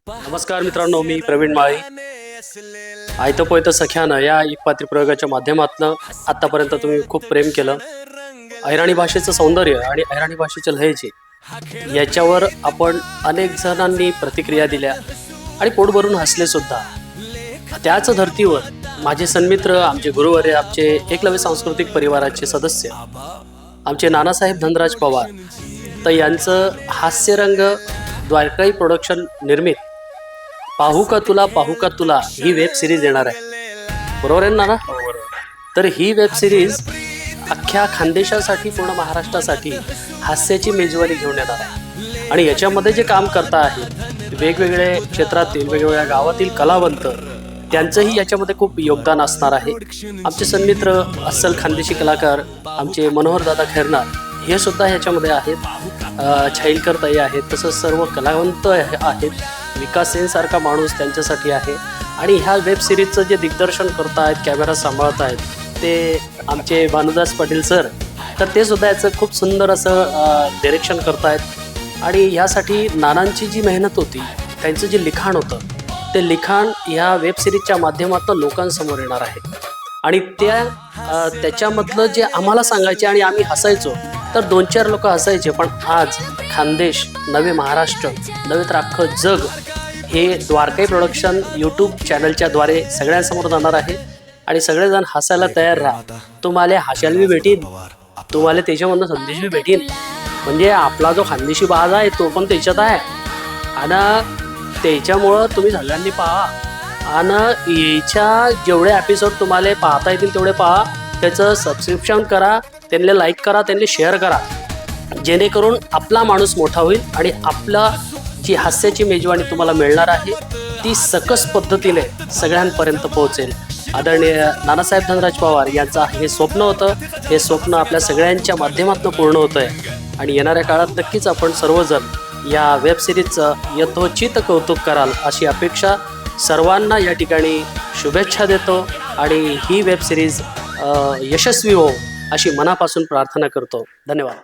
नमस्कार मित्रांनो, मी प्रवीण माळी. आयतं पोयतं सख्यानं या एकपात्री प्रयोगाच्या माध्यमातून आतापर्यंत तुम्ही खूप प्रेम केलं. अहिराणी भाषेचं सौंदर्य आणि अहिराणी भाषेचे लहेजे याच्यावर आपण अनेक जणांनी प्रतिक्रिया दिल्या आणि पोट भरून हसले सुद्धा. त्याच धर्तीवर माझे सन्मित्र, आमचे गुरुवर्य, आमचे एकलव्य सांस्कृतिक परिवाराचे सदस्य, आमचे नानासाहेब धनराज पवार, तर यांचं हास्यरंग द्वारकाई प्रोडक्शन निर्मित पाहू का तुला ही वेब सिरीज येणार आहे. बरोबर आहे ना? तर ही वेब सिरीज अख्ख्या खानदेशासाठी, पूर्ण महाराष्ट्रासाठी हास्याची मेजवानी घेऊन येणार आहे. आणि याच्यामध्ये जे काम करता आहे वेगवेगळे क्षेत्रातील, वेगवेगळ्या गावातील कलावंत, त्यांचंही याच्यामध्ये खूप योगदान असणार आहे. आमचे सन्मित्र अस्सल खानदेशी कलाकार आमचे मनोहरदादा खैरनार हे सुद्धा ह्याच्यामध्ये आहेत. छाईलकर ताई आहेत, तसंच सर्व कलावंत आहेत. विकास सेन सारखा माणूस त्यांच्यासाठी आहे. आणि ह्या वेब सिरीजचं जे दिग्दर्शन करत आहेत, कॅमेरा सांभाळत आहेत, ते आमचे भानुदास पाटील सर. तर ते सुद्धा याचं खूप सुंदर असं डायरेक्शन करत आहेत. आणि ह्यासाठी नानांची जी मेहनत होती, त्यांचं जे लिखाण होतं, ते लिखाण ह्या वेब सिरीजच्या माध्यमातून लोकांसमोर येणार आहे. आणि त्याच्यामधलं जे आम्हाला सांगायचे आणि आम्ही हसायचो, तर 2-4 लोक हसायचे. पण आज खानदेश, नवे महाराष्ट्र, नवे तर अख्खं जग हे द्वारकाई प्रोडक्शन यूट्यूब चॅनलच्या द्वारे सगळ्यांसमोर जाणार आहे. आणि सगळेजण हसायला तयार राहा. तुम्हाला हसायला बी भेटीन, तुम्हाला त्याच्यामधनं संदेश बी भेटीन. म्हणजे आपला जो खानदेशी बाज आहे तो पण त्याच्यात आहे. आणि त्याच्यामुळं तुम्ही सगळ्यांनी पहा. आणि याच्या जेवढे एपिसोड तुम्हाला पाहता येतील तेवढे पहा. त्याचं सबस्क्रिप्शन करा, त्यांना लाईक करा, त्यांना शेअर करा, जेणेकरून आपला माणूस मोठा होईल आणि आपला जी हास्याची मेजवानी तुम्हाला मिळणार आहे ती सकस पद्धतीने सगळ्यांपर्यंत पोहोचेल. आदरणीय नानासाहेब धनराज पवार यांचं हे स्वप्न होतं. हे स्वप्न आपल्या सगळ्यांच्या माध्यमातून पूर्ण होतं आहे. आणि येणाऱ्या काळात नक्कीच आपण सर्वजण या वेब सिरीजचं यथोचित कौतुक कराल अशी अपेक्षा सर्वांना या ठिकाणी शुभेच्छा देतो. आणि ही वेब सिरीज यशस्वी हो अशी मनापासून प्रार्थना करतो. धन्यवाद.